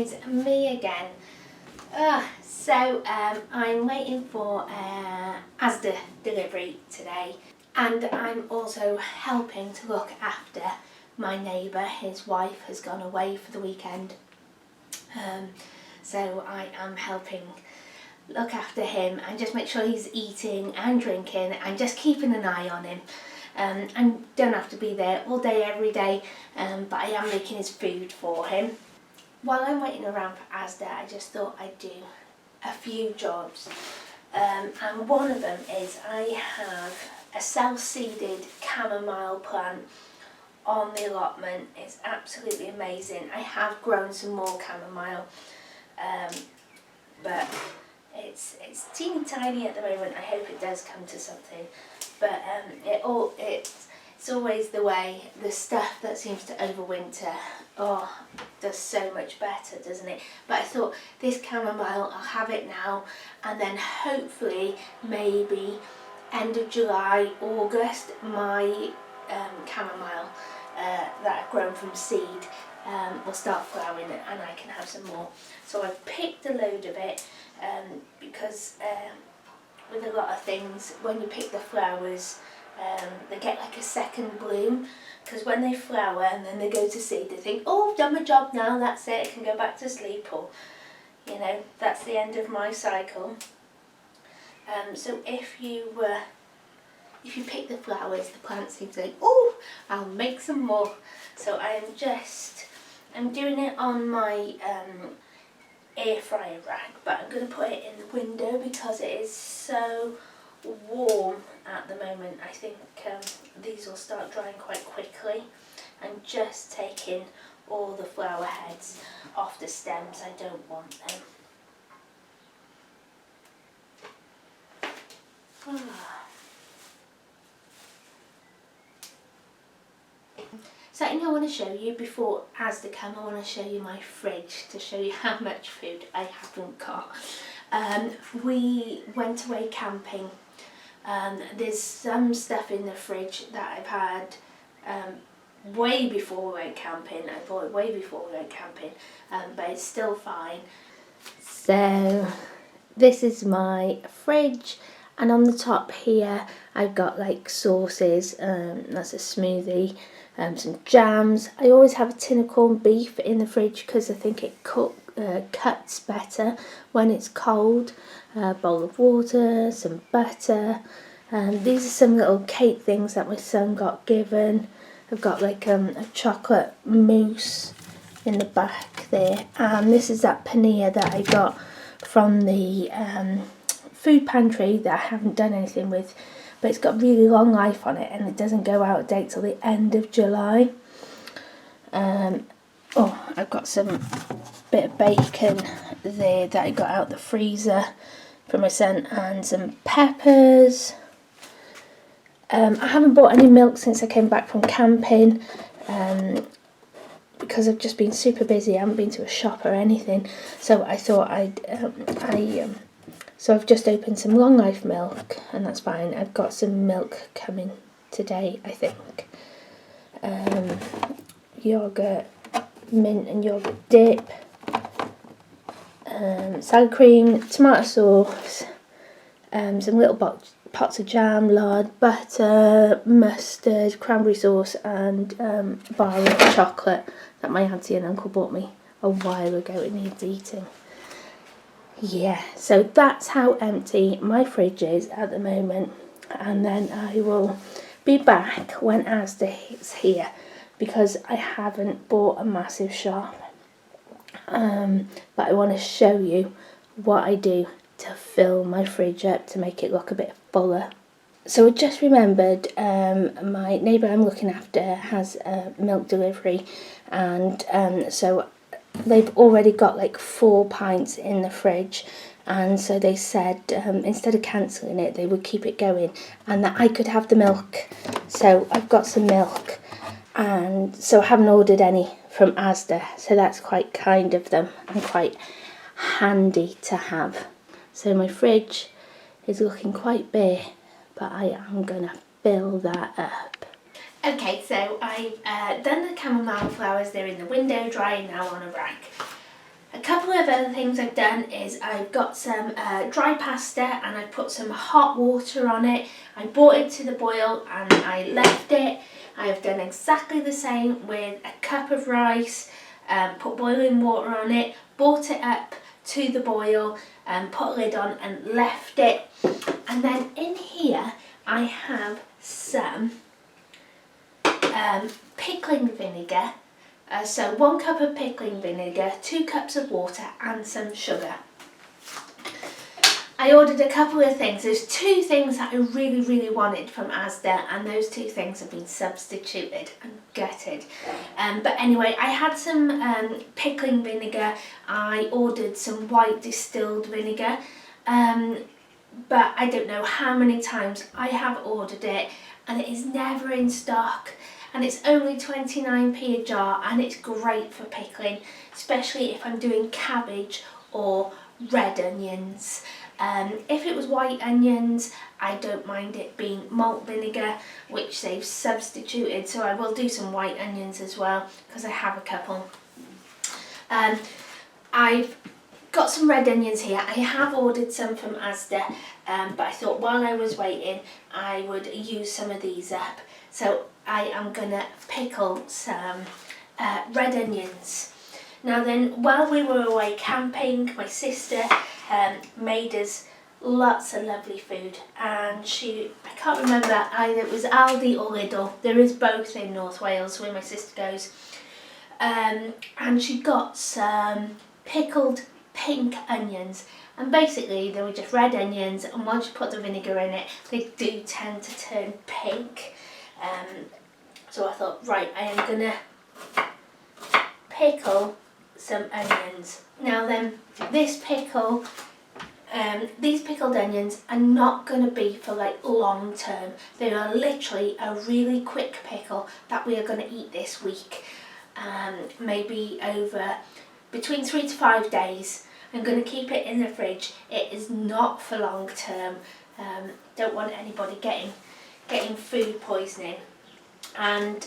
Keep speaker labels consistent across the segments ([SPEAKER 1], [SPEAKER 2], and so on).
[SPEAKER 1] guys, me again. I'm waiting for Asda delivery today, and I'm also helping to look after my neighbour. His wife has gone away for the weekend, so I am helping look after him and just make sure he's eating and drinking and just keeping an eye on him. I don't have to be there all day every day, but I am making his food for him. While I'm waiting around for Asda, I just thought I'd do a few jobs, and one of them is I have a self-seeded chamomile plant on the allotment. It's absolutely amazing. I have grown some more chamomile, but it's teeny tiny at the moment. I hope it does come to something, but it's always the way. The stuff that seems to overwinter does so much better, doesn't it? But I thought this chamomile, I'll have it now, and then hopefully maybe end of July, August, my chamomile that I've grown from seed will start flowering and I can have some more. So I've picked a load of it because with a lot of things, when you pick the flowers, they get like a second bloom, because when they flower and then they go to seed, they think, oh, I've done my job now, that's it, I can go back to sleep, or, you know, that's the end of my cycle. So if you pick the flowers, the plant seems like, oh, I'll make some more. So I'm doing it on my air fryer rack, but I'm going to put it in the window because it is so warm at the moment. I think these will start drying quite quickly. I'm just taking all the flower heads off the stems. I don't want them. Something I want to show you before Asda come, I want to show you my fridge to show you how much food I haven't got. We went away camping. There's some stuff in the fridge that I've had way before we went camping. I bought it way before we went camping, but it's still fine. So this is my fridge, and on the top here I've got like sauces, that's a smoothie, some jams. I always have a tin of corned beef in the fridge because I think it cuts better when it's cold. A bowl of water, some butter. These are some little cake things that my son got given. I've got like a chocolate mousse in the back there, and this is that paneer that I got from the food pantry that I haven't done anything with, but it's got really long life on it and it doesn't go out of date till the end of July. I've got some bit of bacon there that I got out the freezer for my son, and some peppers. I haven't bought any milk since I came back from camping because I've just been super busy. I haven't been to a shop or anything, so I thought so I've just opened some long life milk, and that's fine. I've got some milk coming today, I think. Yogurt, mint and yogurt dip, salad cream, tomato sauce, some little pots of jam, lard, butter, mustard, cranberry sauce, and a bar of chocolate that my auntie and uncle bought me a while ago. It needs eating. Yeah, so that's how empty my fridge is at the moment, and then I will be back when Asda is here because I haven't bought a massive shop, but I want to show you what I do to fill my fridge up to make it look a bit fuller. So I just remembered my neighbour I'm looking after has a milk delivery, and so they've already got like 4 pints in the fridge, and so they said instead of cancelling it they would keep it going and that I could have the milk. So I've got some milk, and so I haven't ordered any from Asda, so that's quite kind of them and quite handy to have. So my fridge is looking quite bare, but I am going to fill that up. Okay, so I've done the chamomile flowers. They're in the window drying now on a rack. I couple of other things I've done is I've got some dry pasta and I put some hot water on it. I brought it to the boil and I left it. I've done exactly the same with a cup of rice, put boiling water on it, brought it up to the boil, put a lid on and left it. And then in here I have some pickling vinegar. So 1 cup of pickling vinegar, 2 cups of water and some sugar. I ordered a couple of things. There's 2 things that I really wanted from Asda, and those 2 things have been substituted and gutted. But anyway, I had some pickling vinegar. I ordered some white distilled vinegar. But I don't know how many times I have ordered it and it is never in stock. And it's only 29p a jar, and it's great for pickling, especially if I'm doing cabbage or red onions. If it was white onions, I don't mind it being malt vinegar, which they've substituted, so I will do some white onions as well, because I have a couple. I've got some red onions here. I have ordered some from Asda, but I thought while I was waiting I would use some of these up. So I am going to pickle some red onions. Now then, while we were away camping, my sister made us lots of lovely food, and I can't remember either it was Aldi or Lidl. There is both in North Wales where my sister goes. And she got some pickled pink onions, and basically they were just red onions, and once you put the vinegar in it they do tend to turn pink. So I thought, right, I am gonna pickle some onions. Now then, these pickled onions are not going to be for like long term. They are literally a really quick pickle that we are going to eat this week. Maybe over between 3 to 5 days. I'm going to keep it in the fridge. It is not for long term. Don't want anybody getting food poisoning. And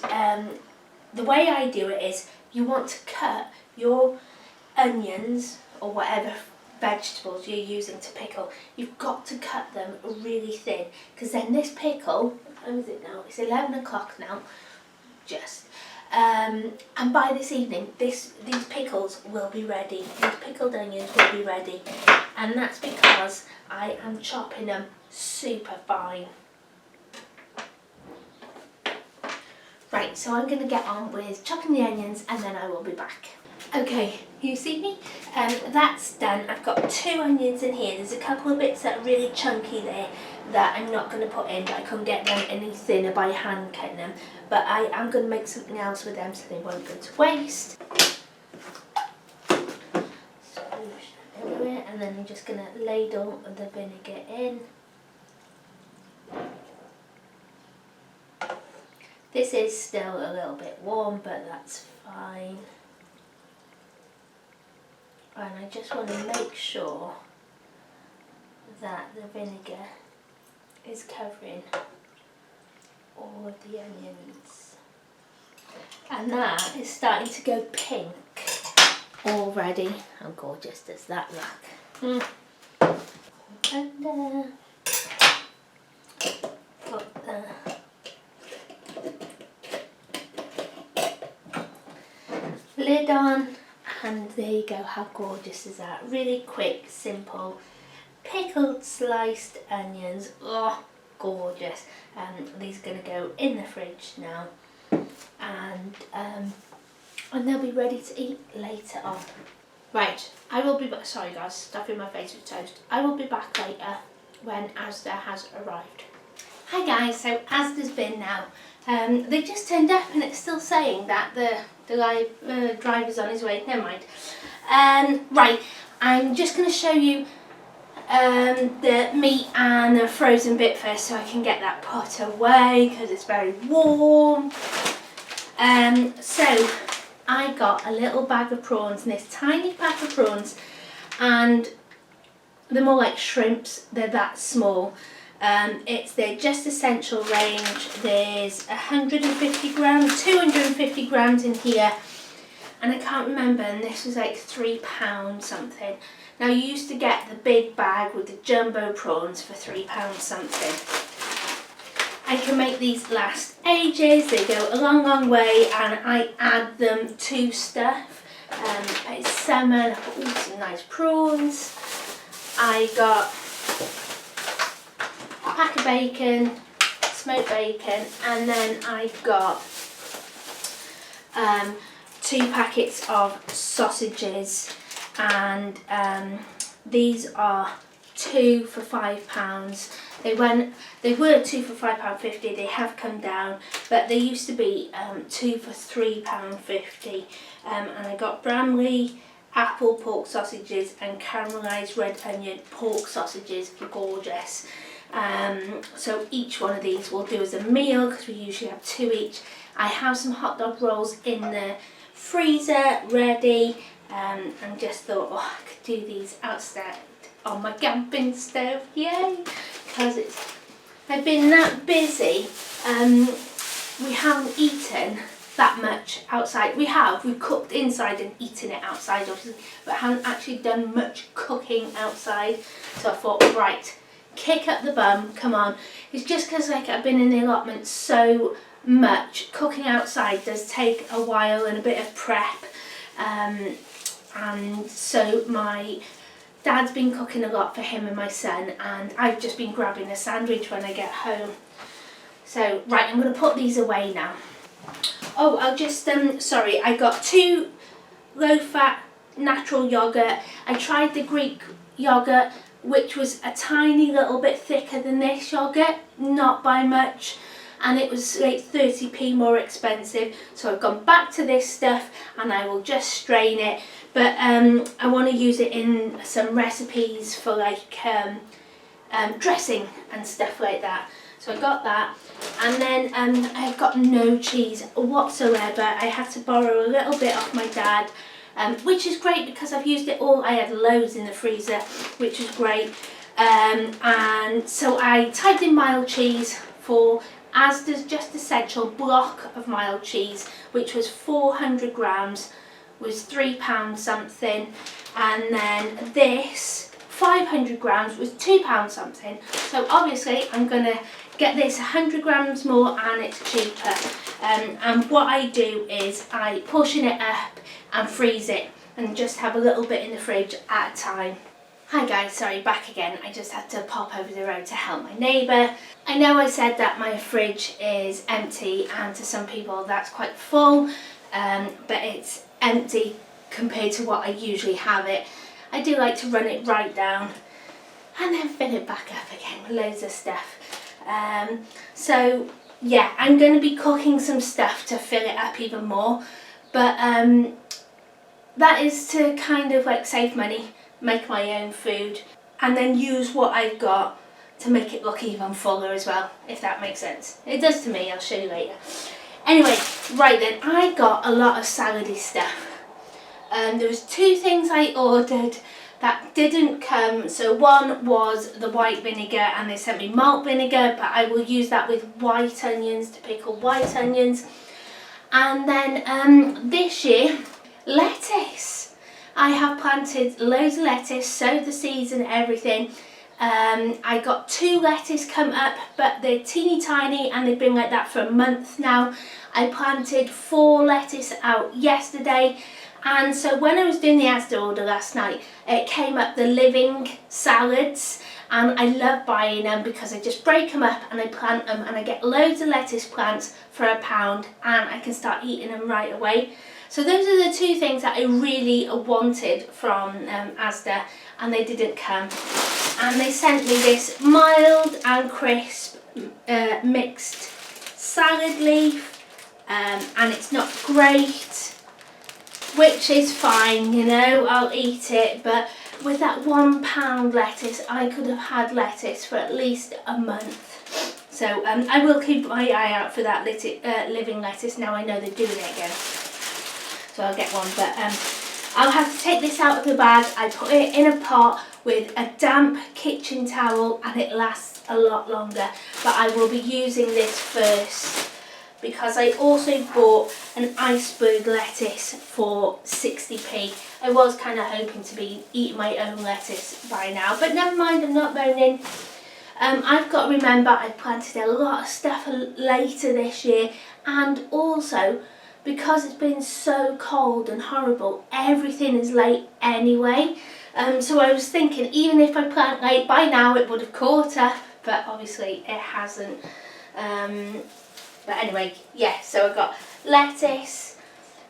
[SPEAKER 1] the way I do it is, you want to cut your onions or whatever vegetables you're using to pickle, you've got to cut them really thin, because then this pickle, what time is it now? It's 11 o'clock now, just. And by this evening, these pickles will be ready. These pickled onions will be ready, and that's because I am chopping them super fine. Right, so I'm going to get on with chopping the onions and then I will be back. Okay, you see me? That's done. I've got 2 onions in here. There's a couple of bits that are really chunky there that I'm not going to put in, but I couldn't get them any thinner by hand cutting them. But I am going to make something else with them so they won't go to waste. And then I'm just going to ladle the vinegar in. This is still a little bit warm, but that's fine. And I just want to make sure that the vinegar is covering all of the onions. And that is starting to go pink already. How gorgeous does that look? And put the lid on, and there you go. How gorgeous is that? Really quick, simple, pickled sliced onions. Oh, gorgeous. These are going to go in the fridge now, and they'll be ready to eat later on. Right, I will be back. Sorry guys, stuffing my face with toast. I will be back later when Asda has arrived. Hi guys, so Asda's been now. They just turned up and it's still saying that the driver's on his way. Never mind. Right, I'm just going to show you the meat and the frozen bit first so I can get that put away because it's very warm. So I got a little bag of prawns, and this tiny pack of prawns, and they're more like shrimps. They're that small. It's their Just Essential range. There's 150 grams, 250 grams in here, and I can't remember, and this was like £3 something. Now you used to get the big bag with the jumbo prawns for £3 something. I can make these last ages, they go a long way, and I add them to stuff. It's summer and I've got all some nice prawns. I got a pack of bacon, smoked bacon, and then I got 2 packets of sausages, and these are 2 for £5. They were 2 for £5.50. They have come down, but they used to be 2 for £3.50. And I got Bramley apple pork sausages and caramelised red onion pork sausages. Gorgeous. So each one of these will do as a meal because we usually have 2 each. I have some hot dog rolls in the freezer ready, and just thought, oh, I could do these outside on my camping stove, yay! Because I've been that busy. We haven't eaten that much outside. We've cooked inside and eaten it outside, obviously, but haven't actually done much cooking outside. So I thought, right, kick up the bum, come on. It's just because like I've been in the allotment so much. Cooking outside does take a while and a bit of prep, and so my Dad's been cooking a lot for him and my son, and I've just been grabbing a sandwich when I get home. So right, I'm going to put these away now. Oh, I'll just sorry, I got 2 low-fat natural yogurt. I tried the Greek yogurt, which was a tiny little bit thicker than this yogurt, not by much, and it was like 30p more expensive. So I've gone back to this stuff and I will just strain it. But I want to use it in some recipes for like dressing and stuff like that. So I got that, and then I've got no cheese whatsoever. I had to borrow a little bit off my dad, which is great because I've used it all. I had loads in the freezer, which was great. And so I typed in mild cheese for Asda's Just Essential block of mild cheese, which was 400 grams, was £3 something, and then this 500 grams was £2 something. So obviously I'm gonna get this 100 grams more and it's cheaper. And what I do is I portion it up and freeze it and just have a little bit in the fridge at a time. Hi guys, sorry, back again. I just had to pop over the road to help my neighbour. I know I said that my fridge is empty, and to some people that's quite full, but it's empty compared to what I usually have it. I do like to run it right down and then fill it back up again with loads of stuff. So yeah, I'm going to be cooking some stuff to fill it up even more, but that is to kind of like save money, make my own food, and then use what I've got to make it look even fuller as well, if that makes sense. It does to me, I'll show you later. Anyway, right then, I got a lot of salady stuff. There was 2 things I ordered that didn't come. So one was the white vinegar, and they sent me malt vinegar, but I will use that with white onions to pickle white onions. And then this year, lettuce. I have planted loads of lettuce, sowed the seeds and everything. I got 2 lettuce come up, but they're teeny tiny and they've been like that for a month now. I planted 4 lettuce out yesterday, and so when I was doing the Asda order last night, it came up the living salads, and I love buying them because I just break them up and I plant them, and I get loads of lettuce plants for £1 and I can start eating them right away. So those are the 2 things that I really wanted from Asda, and they didn't come. And they sent me this mild and crisp mixed salad leaf, and it's not great, which is fine, you know, I'll eat it, but with that £1 lettuce, I could have had lettuce for at least a month. So I will keep my eye out for that living lettuce. Now I know they're doing it again, so I'll get one, but I'll have to take this out of the bag. I put it in a pot with a damp kitchen towel and it lasts a lot longer, but I will be using this first because I also bought an iceberg lettuce for 60p. I was kind of hoping to be eating my own lettuce by now, but never mind, I'm not moaning. I've got to remember I planted a lot of stuff later this year, and also because it's been so cold and horrible, everything is late anyway. So I was thinking, even if I plant late, by now it would have caught up, but obviously it hasn't. But anyway, yeah, so I've got lettuce,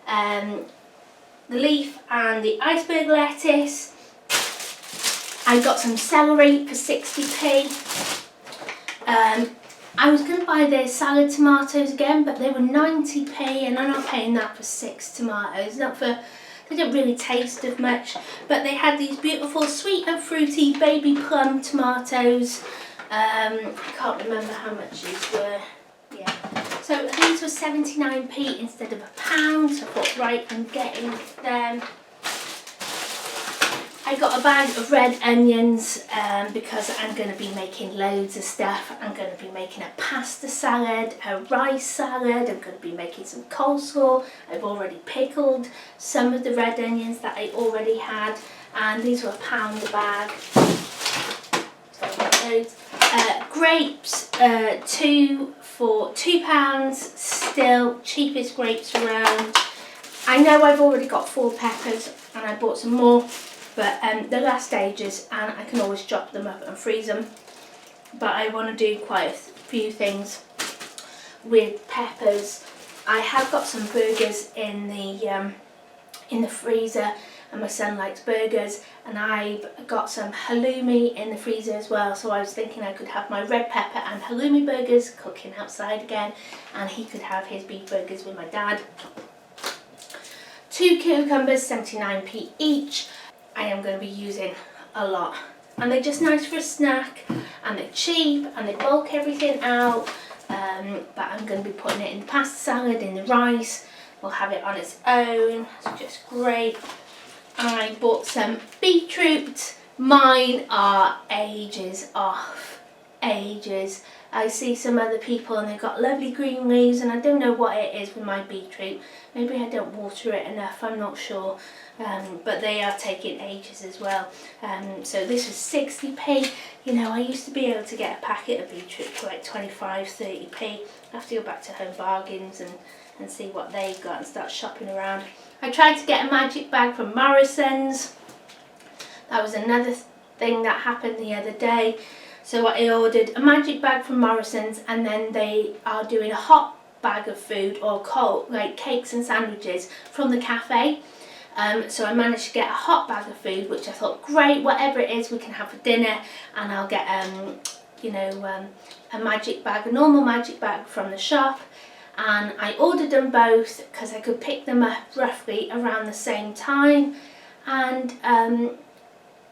[SPEAKER 1] the leaf and the iceberg lettuce. I got some celery for 60p. I was going to buy their salad tomatoes again, but they were 90p, and I'm not paying that for 6 tomatoes. They don't really taste of much, but they had these beautiful sweet and fruity baby plum tomatoes. I can't remember how much these were. Yeah. So these were 79p instead of £1, so I thought, right, I'm getting them. I got a bag of red onions because I'm going to be making loads of stuff. I'm going to be making a pasta salad, a rice salad, I'm going to be making some coleslaw. I've already pickled some of the red onions that I already had, and these were £1 a bag. So I got loads. Grapes, 2 for £2, still cheapest grapes around. I know I've already got 4 peppers and I bought some more, but they're last stages and I can always chop them up and freeze them. But I want to do quite a few things with peppers. I have got some burgers in the freezer, and my son likes burgers, and I've got some halloumi in the freezer as well, so I was thinking I could have my red pepper and halloumi burgers cooking outside again, and he could have his beef burgers with my dad. 2 cucumbers, 79p each. I am going to be using a lot, and they're just nice for a snack, and they're cheap, and they bulk everything out. But I'm going to be putting it in the pasta salad, in the rice. We'll have it on its own. It's just great. I bought some beetroot. Mine are ages off. Ages. I see some other people and they've got lovely green leaves, and I don't know what it is with my beetroot. Maybe I don't water it enough, I'm not sure. But they are taking ages as well. So this was 60p. You know, I used to be able to get a packet of beetroot for like 25, 30p. I have to go back to Home Bargains and see what they've got and start shopping around. I tried to get a magic bag from Morrison's. That was another thing that happened the other day. So I ordered a magic bag from Morrison's, and then they are doing a hot bag of food, or cold, like cakes and sandwiches from the cafe. So I managed to get a hot bag of food, which I thought, great, whatever it is we can have for dinner, and I'll get a magic bag, a normal magic bag from the shop. And I ordered them both because I could pick them up roughly around the same time, and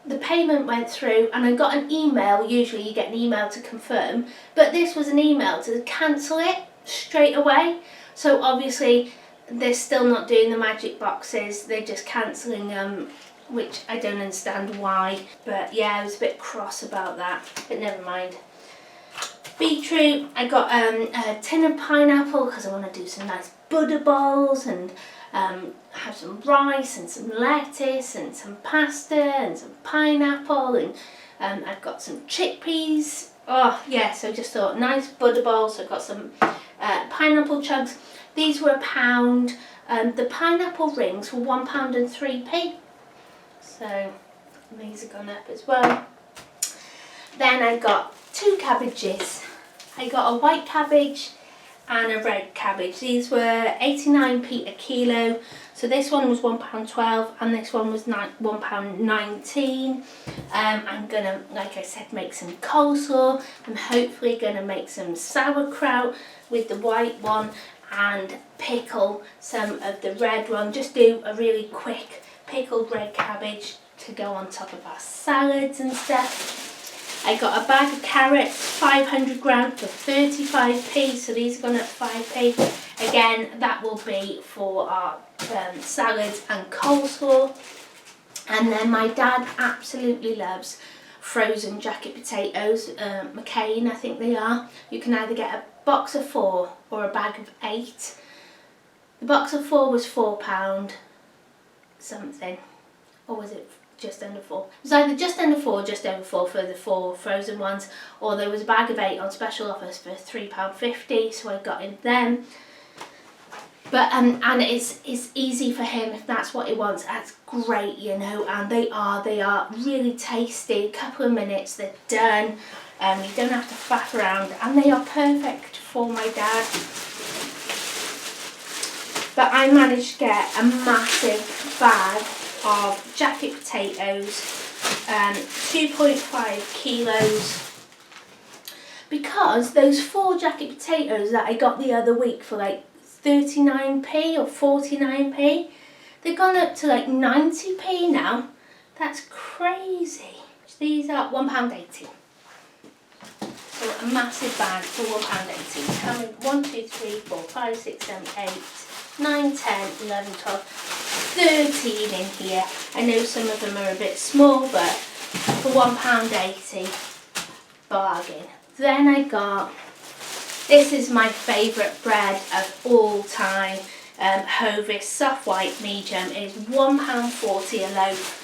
[SPEAKER 1] the payment went through, and I got an email. Usually you get an email to confirm, but this was an email to cancel it straight away. So obviously they're still not doing the magic boxes, they're just cancelling them, which I don't understand why. But yeah, I was a bit cross about that, but never mind. Beetroot, I got a tin of pineapple because I want to do some nice Buddha bowls, and have some rice and some lettuce and some pasta and some pineapple, and I've got some chickpeas. Oh yeah, so just thought nice Buddha bowls. So I've got some pineapple chunks. These were £1. The pineapple rings were £1 and 3p. So these have gone up as well. Then I got 2 cabbages. I got a white cabbage and a red cabbage. These were 89p a kilo. So this one was £1.12 and this one was £1.19. I'm gonna, like I said, make some coleslaw. I'm hopefully gonna make some sauerkraut with the white one, and pickle some of the red one. Just do a really quick pickled red cabbage to go on top of our salads and stuff. I got a bag of carrots, 500 grams for 35p, so these are going at 5p. Again, that will be for our salads and coleslaw. And then my dad absolutely loves frozen jacket potatoes, McCain I think they are. You can either get a box of 4 or a bag of 8. The box of 4 was £4 something, or was it just under 4? It was either just under 4 or just over 4 for the 4 frozen ones, or there was a bag of 8 on special offers for £3.50, so I got in them. But and it's easy for him if that's what he wants. That's great, you know. And they are really tasty. A couple of minutes, they're done. You don't have to faff around, and they are perfect for my dad. But I managed to get a massive bag of jacket potatoes, 2.5 kilos. Because those 4 jacket potatoes that I got the other week for like 39p or 49p, they've gone up to like 90p now. That's crazy. These are £1.80. So a massive bag for £1.80. How many? 1, 2, 3, 4, 5, 6, 7, 8, 9, 10, 11, 12, 13 in here. I know some of them are a bit small, but for £1.80, bargain. Then I got, this is my favourite bread of all time, Hovis soft white medium. Is £1.40 a loaf.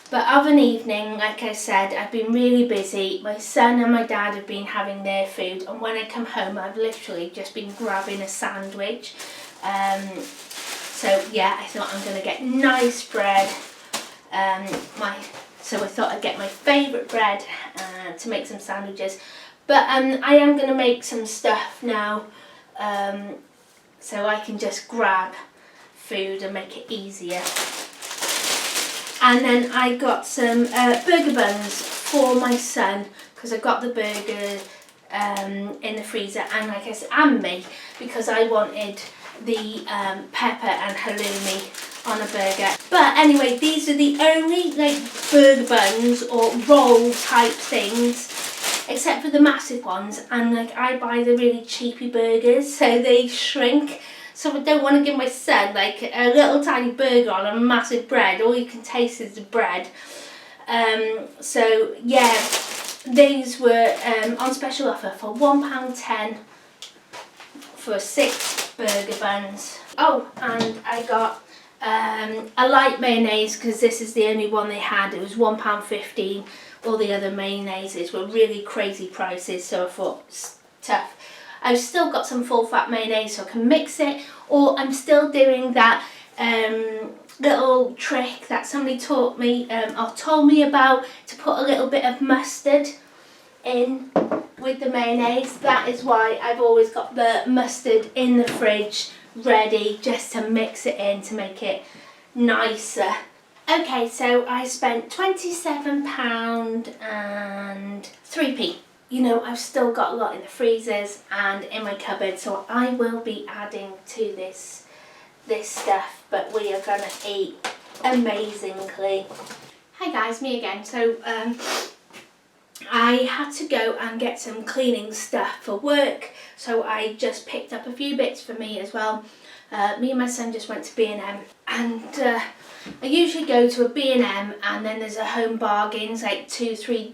[SPEAKER 1] But of an evening, like I said, I've been really busy. My son and my dad have been having their food, and when I come home, I've literally just been grabbing a sandwich. So yeah, I thought I'm going to get nice bread. So I thought I'd get my favourite bread to make some sandwiches. But I am going to make some stuff now, so I can just grab food and make it easier. And then I got some burger buns for my son, because I got the burger in the freezer, and like I said, and me, because I wanted the pepper and halloumi on a burger. But anyway, these are the only like burger buns or roll type things, except for the massive ones, and like I buy the really cheapy burgers, so they shrink. So I don't want to give my son like a little tiny burger on a massive bread. All you can taste is the bread. So yeah, these were on special offer for £1.10 for 6 burger buns. Oh, and I got a light mayonnaise, because this is the only one they had. It was £1.15. All the other mayonnaises were really crazy prices, so I thought it's tough. I've still got some full fat mayonnaise, so I can mix it, or I'm still doing that little trick that somebody taught me or told me about, to put a little bit of mustard in with the mayonnaise. That is why I've always got the mustard in the fridge ready, just to mix it in to make it nicer. Okay, so I spent £27 and 3p. You know, I've still got a lot in the freezers and in my cupboard, so I will be adding to this stuff, but we are gonna eat amazingly. Hi guys, me again. So I had to go and get some cleaning stuff for work, so I just picked up a few bits for me as well. Me and my son just went to B&M, and I usually go to a B&M and then there's a Home Bargains like 2-3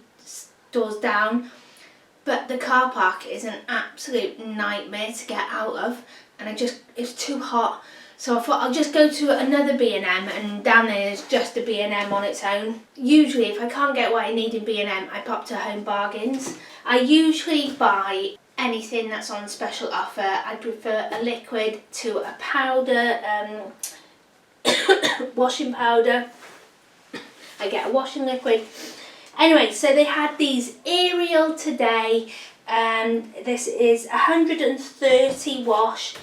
[SPEAKER 1] doors down. But the car park is an absolute nightmare to get out of, and it's too hot. So I thought I'll just go to another B&M, and down there is just a B&M on its own. Usually if I can't get what I need in B&M, I pop to Home Bargains. I usually buy anything that's on special offer. I prefer a liquid to a powder, washing powder. I get a washing liquid. Anyway, so they had these Ariel today, and this is 130 wash,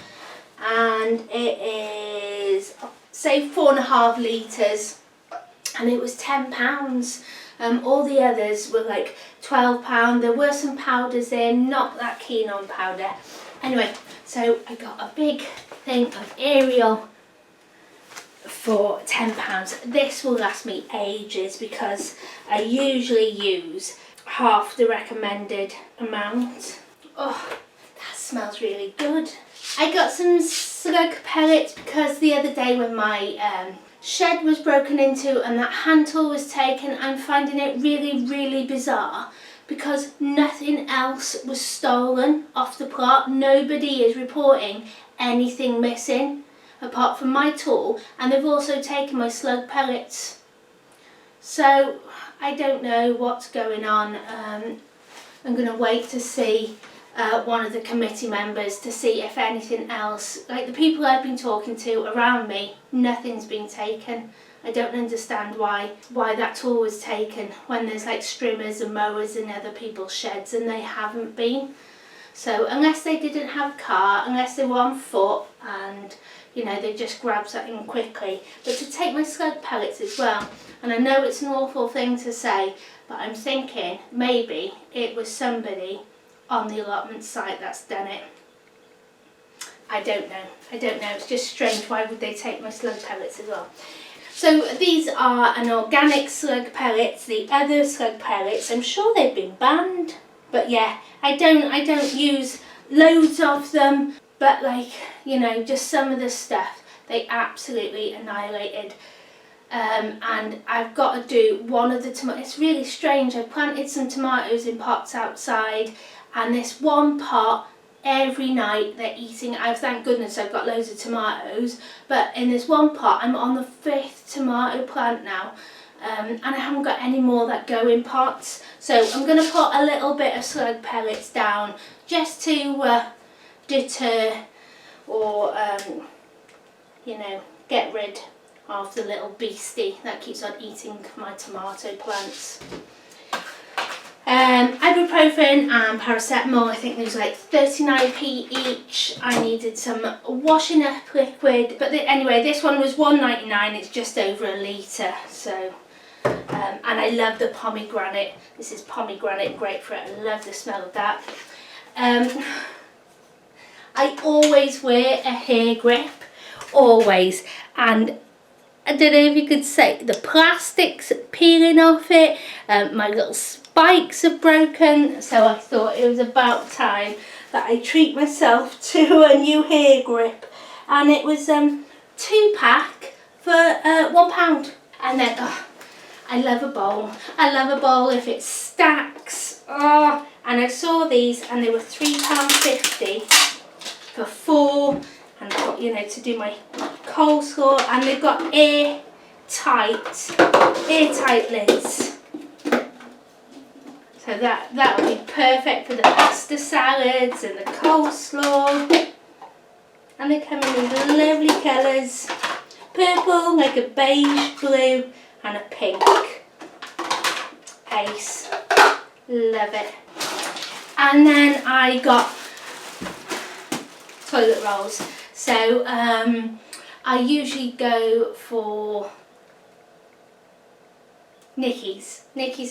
[SPEAKER 1] and it is, say, 4.5 litres, and it was £10. All the others were like £12. There were some powders in, not that keen on powder. Anyway, so I got a big thing of Ariel for £10. This will last me ages, because I usually use half the recommended amount. Oh, that smells really good. I got some slug pellets, because the other day when my shed was broken into and that hand tool was taken. I'm finding it really, really bizarre because nothing else was stolen off the plot. Nobody is reporting anything missing apart from my tool, and they've also taken my slug pellets. So I don't know what's going on. I'm going to wait to see one of the committee members to see if anything else, like the people I've been talking to around me, nothing's been taken. I don't understand why that tool was taken when there's like strimmers and mowers in other people's sheds and they haven't been. So unless they didn't have a car, unless they were on foot and they just grabbed something quickly. But to take my slug pellets as well, and I know it's an awful thing to say, but I'm thinking maybe it was somebody on the allotment site that's done it. I don't know, it's just strange. Why would they take my slug pellets as well? So these are an organic slug pellets. The other slug pellets, I'm sure they've been banned, but yeah, I don't use loads of them, but just some of the stuff they absolutely annihilated. And I've got to do one of the tomatoes. It's really strange. I planted some tomatoes in pots outside, and this one pot, every night they're eating. Thank goodness I've got loads of tomatoes, but in this one pot I'm on the 5th tomato plant now, and I haven't got any more that go in pots. So I'm going to put a little bit of slug pellets down just to deter or get rid of the little beastie that keeps on eating my tomato plants. Ibuprofen and paracetamol, I think there's like 39p each. I needed some washing up liquid, but anyway, this one was $1.99. It's just over a litre. So, and I love the pomegranate. This is pomegranate grapefruit. I love the smell of that. I always wear a hair grip, always, and I don't know if you could say the plastic's peeling off it. My little spikes are broken, so I thought it was about time that I treat myself to a new hair grip. And it was 2-pack for £1. And then I love a bowl. I love a bowl if it stacks. Oh, and I saw these and they were £3.50 for 4. And to do my coleslaw, and they've got airtight lids, so that would be perfect for the pasta salads and the coleslaw. And they come in these lovely colours: purple, like a beige blue, and a pink. Ace, love it. And then I got toilet rolls. So I usually go for Nikki's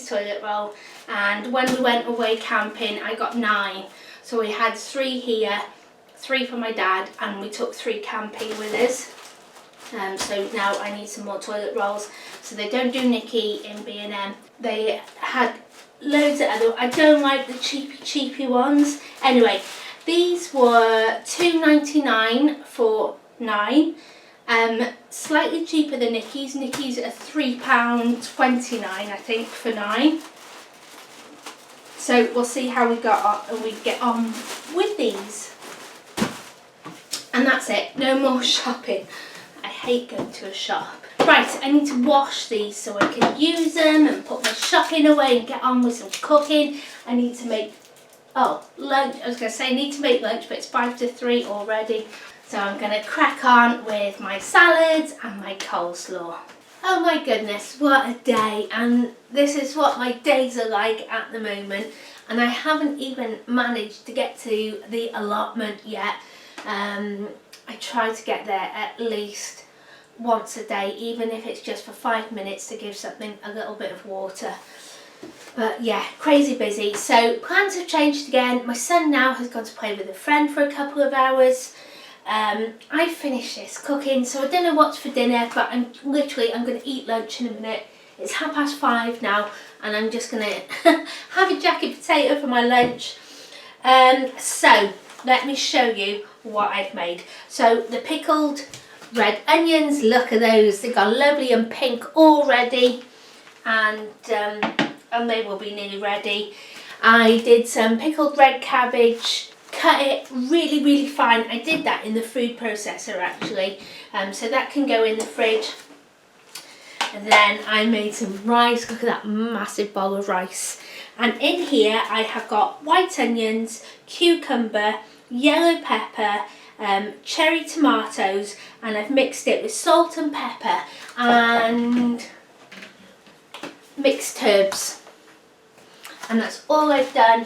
[SPEAKER 1] toilet roll, and when we went away camping I got 9, so we had 3 here, 3 for my dad, and we took 3 camping with us. So now I need some more toilet rolls. So they don't do Nikki in B&M. They had loads of other, I don't like the cheapy ones. Anyway, these were $2.99 for 9, slightly cheaper than Nikki's. Nikki's are £3.29 I think for 9. So we'll see how we get on with these. And that's it, no more shopping. I hate going to a shop. Right, I need to wash these so I can use them and put my shopping away and get on with some cooking. I need to make lunch. I was going to say I need to make lunch, but it's 5 to 3 already. So I'm going to crack on with my salads and my coleslaw. Oh my goodness, what a day. And this is what my days are like at the moment. And I haven't even managed to get to the allotment yet. I try to get there at least once a day, even if it's just for 5 minutes to give something a little bit of water. But yeah, crazy busy. So plans have changed again. My son now has gone to play with a friend for a couple of hours. I finished this cooking, so I don't know what's for dinner, but I'm going to eat lunch in a minute. It's 5:30 now, and I'm just going to have a jacket potato for my lunch. So let me show you what I've made. So the pickled red onions. Look at those, they got lovely and pink already, and they will be nearly ready. I did some pickled red cabbage, cut it really fine. I did that in the food processor actually, so that can go in the fridge. And then I made some rice. Look at that massive bowl of rice. And in here I have got white onions, cucumber, yellow pepper, cherry tomatoes, and I've mixed it with salt and pepper and mixed herbs. And that's all I've done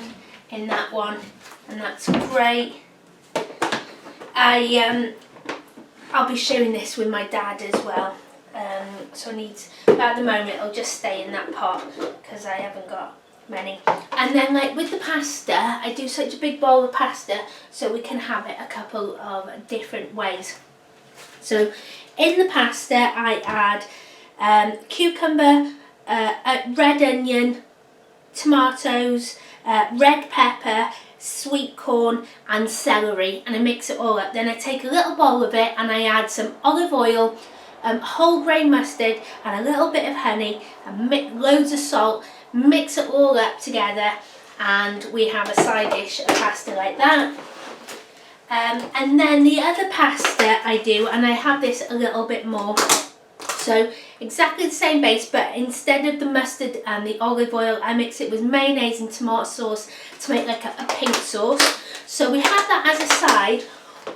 [SPEAKER 1] in that one, and that's great. I'll be sharing this with my dad as well. So I need, but at the moment it'll just stay in that pot because I haven't got many. And then like with the pasta, I do such a big bowl of pasta so we can have it a couple of different ways. So in the pasta I add cucumber, red onion, tomatoes, red pepper, sweet corn and celery, and I mix it all up. Then I take a little bowl of it and I add some olive oil, whole grain mustard and a little bit of honey and loads of salt, mix it all up together, and we have a side dish of pasta like that. And then the other pasta I do, and I have this a little bit more, so exactly the same base, but instead of the mustard and the olive oil, I mix it with mayonnaise and tomato sauce to make like a pink sauce. So we have that as a side.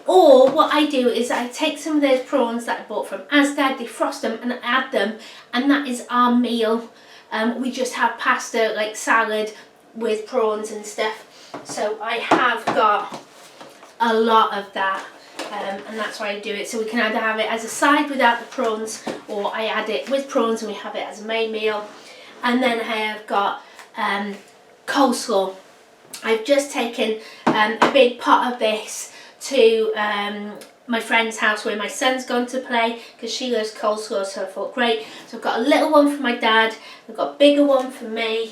[SPEAKER 1] Or what I do is I take some of those prawns that I bought from Asda, defrost them and add them, and that is our meal. We just have pasta like salad with prawns and stuff. So I have got a lot of that, and that's why I do it. So we can either have it as a side without the prawns, or I add it with prawns and we have it as a main meal. And then I have got coleslaw. I've just taken a big pot of this to my friend's house where my son's gone to play because she loves coleslaw, so I thought great. So I've got a little one for my dad, I've got a bigger one for me.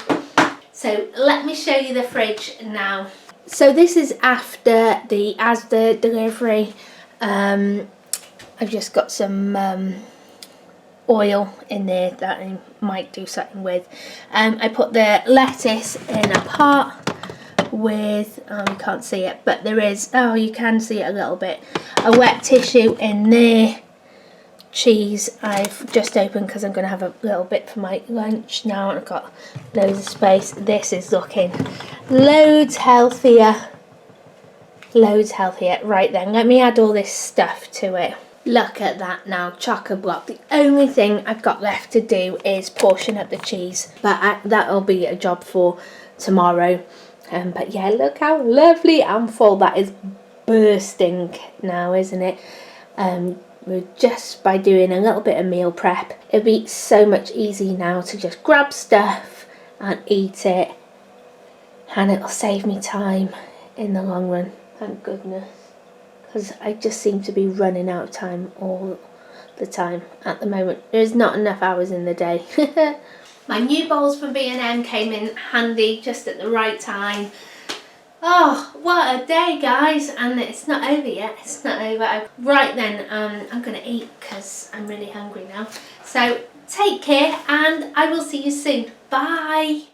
[SPEAKER 1] So let me show you the fridge now. So this is after the Asda delivery. I've just got some oil in there that I might do something with. I put the lettuce in a pot with, you can't see it, but there is, oh you can see it a little bit, a wet tissue in there. Cheese I've just opened because I'm going to have a little bit for my lunch now, and I've got loads of space. This is looking loads healthier. Right then, let me add all this stuff to it. Look at that now, chock-a-block. The only thing I've got left to do is portion up the cheese, but that'll be a job for tomorrow. But yeah, look how lovely and full that is, bursting now, isn't it? We're just by doing a little bit of meal prep, it'll be so much easier now to just grab stuff and eat it, and it'll save me time in the long run, thank goodness, because I just seem to be running out of time all the time at the moment. There's not enough hours in the day. My new bowls from B&M came in handy just at the right time. Oh, what a day, guys, and it's not over yet. It's not over. Right then, I'm going to eat because I'm really hungry now. So take care, and I will see you soon. Bye.